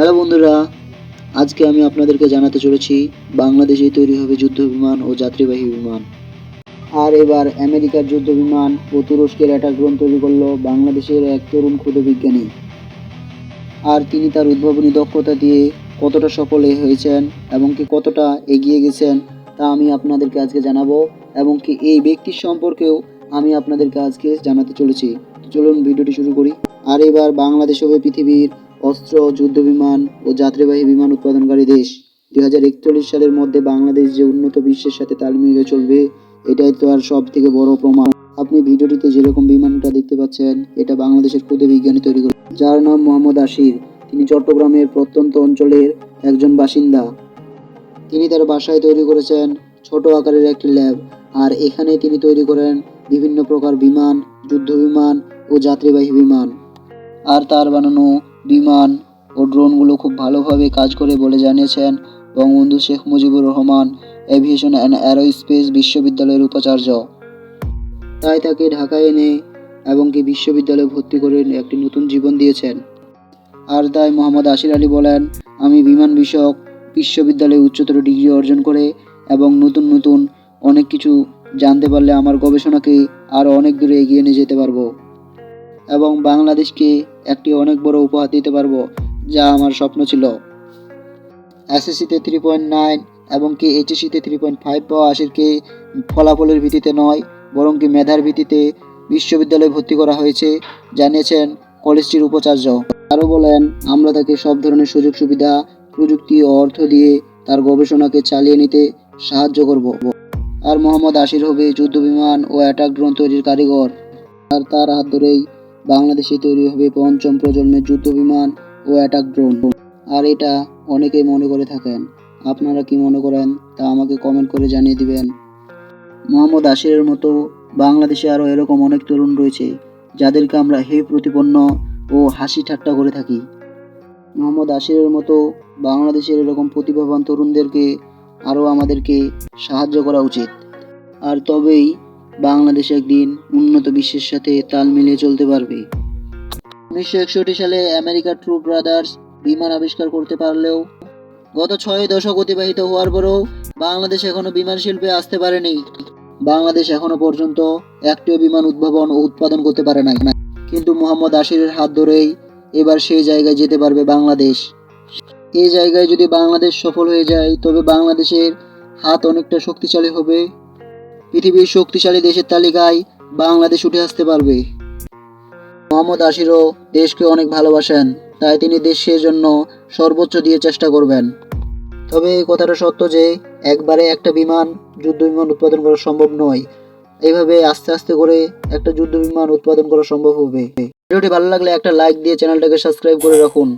Hello বন্ধুরা, আজকে আমি আপনাদেরকে জানাতে চলেছি বাংলাদেশে তৈরি হবে যুদ্ধ বিমান ও যাত্রীবাহী বিমান। আর এবার আমেরিকার যুদ্ধ বিমান ও তুরস্কের অ্যাটাক ড্রোন তৈরি করলো বাংলাদেশের এক তরুণ ক্ষুদে বিজ্ঞানী। আর তিনি তার উদ্ভাবনী দক্ষতা দিয়ে কতটা সফল হয়েছেন এবং কি কতটা এগিয়ে গেছেন তা আমি আপনাদেরকে আজকে জানাবো, এবং কি এই ব্যক্তির সম্পর্কেও আমি আপনাদেরকে আজকে জানাতে চলেছি। চলুন ভিডিওটি শুরু করি। আর এবার বাংলাদেশ হবে পৃথিবীর অস্ত্র, যুদ্ধ বিমান ও যাত্রীবাহী বিমান উৎপাদনকারী দেশ। 2041 সালের মধ্যে বাংলাদেশ যে উন্নত বিশ্বের সাথে তাল মিলিয়ে চলবে, এটাই তো আর সব থেকে বড় প্রমাণ। আপনি ভিডিওটিতে যেরকম বিমানটা দেখতে পাচ্ছেন, এটা বাংলাদেশের ক্ষুদে বিজ্ঞানী তৈরি করে, যার নাম মোহাম্মদ আশির। তিনি চট্টগ্রামের প্রত্যন্ত অঞ্চলের একজন বাসিন্দা। তিনি তার বাসায় তৈরি করেছেন ছোট আকারের একটি ল্যাব, আর এখানে তিনি তৈরি করেন বিভিন্ন প্রকার বিমান, যুদ্ধ বিমান ও যাত্রীবাহী বিমান। আর তার বানানো বিমান ও ড্রোনগুলো খুব ভালোভাবে কাজ করে বলে জানিয়েছেন Bangabandhu Sheikh Mujibur Rahman aviation and aerospace বিশ্ববিদ্যালয়ের উপাচার্য। তাই তাকে ঢাকায় এনে এবং কি বিশ্ববিদ্যালয়ে ভর্তি করে একটি নতুন জীবন দিয়েছেন। আর তাই মোহাম্মদ আশির আলী বলেন, আমি বিমান বিষয়ক বিশ্ববিদ্যালয়ে উচ্চতর ডিগ্রি অর্জন করে এবং নতুন নতুন অনেক কিছু জানতে পারলে আমার গবেষণাকে আরও অনেক দূরে এগিয়ে নিয়ে যেতে পারবো এবং বাংলাদেশকে একটি অনেক বড় উপহার দিতে পারবো, যা আমার স্বপ্ন ছিল। এসএসসিতে 3.9 এবং কি এইচএসসিতে 3.5 পাওয়া আশিরকে ফলাফলের ভিত্তিতে নয়, বরং কি মেধার ভিত্তিতে বিশ্ববিদ্যালয়ে ভর্তি করা হয়েছে, জানিয়েছেন কলেজটির উপাচার্য। আরও বলেন, আমরা তাকে সব ধরনের সুযোগ সুবিধা, প্রযুক্তি ও অর্থ দিয়ে তার গবেষণাকে চালিয়ে নিতে সাহায্য করব। আর মোহাম্মদ আশির হবে যুদ্ধ বিমান ও অ্যাটাক ড্রোন তৈরির কারিগর। আর তার হাত ধরেই বাংলাদেশে তৈরি হবে পঞ্চম প্রজন্মের যুদ্ধ বিমান ও অ্যাটাক ড্রোন। আর এটা অনেকেই মনে করে থাকেন, আপনারা কি মনে করেন তা আমাকে কমেন্ট করে জানিয়ে দিবেন। মোহাম্মদ আশিরের মতো বাংলাদেশে আরও এরকম অনেক তরুণ রয়েছে, যাদেরকে আমরা হে প্রতিপন্ন ও হাসি ঠাট্টা করে থাকি। মোহাম্মদ আশিরের মতো বাংলাদেশের এরকম প্রতিভাবান তরুণদেরকে আরও আমাদেরকে সাহায্য করা উচিত। আর তবেই বাংলাদেশ একদিন উন্নত বিশ্বের সাথে তাল মিলিয়ে চলতে পারবে। 1961 সালে আমেরিকার ট্রু ব্রাদার্স বিমান আবিষ্কার করতে পারলেও গত 6 দশক অতিবাহিত হওয়ার পরেও বাংলাদেশ এখনো বিমান শিল্পে আসতে পারেনি। বাংলাদেশ এখনো পর্যন্ত একটিও বিমান উদ্ভাবন ও উৎপাদন করতে পারে নাই। কিন্তু মোহাম্মদ আশিরের হাত ধরেই এবার সেই জায়গায় যেতে পারবে বাংলাদেশ। এই জায়গায় যদি বাংলাদেশ সফল হয়ে যায়, তবে বাংলাদেশের হাত অনেকটা শক্তিশালী হবে। পৃথিবীর শক্তিশালী দেশের তালিকায় বাংলাদেশ উঠে আসতে পারবে। মোহাম্মদ আশিরও দেশকে অনেক ভালোবাসেন, তাই তিনি দেশের জন্য সর্বোচ্চ দিয়ে চেষ্টা করবেন। তবে এই কথাটা সত্য যে একবারে একটা যুদ্ধ বিমান উৎপাদন করা সম্ভব নয়। এইভাবে আস্তে আস্তে করে একটা যুদ্ধ বিমান উৎপাদন করা সম্ভব হবে। ভিডিওটি ভালো লাগলে একটা লাইক দিয়ে চ্যানেলটাকে সাবস্ক্রাইব করে রাখুন।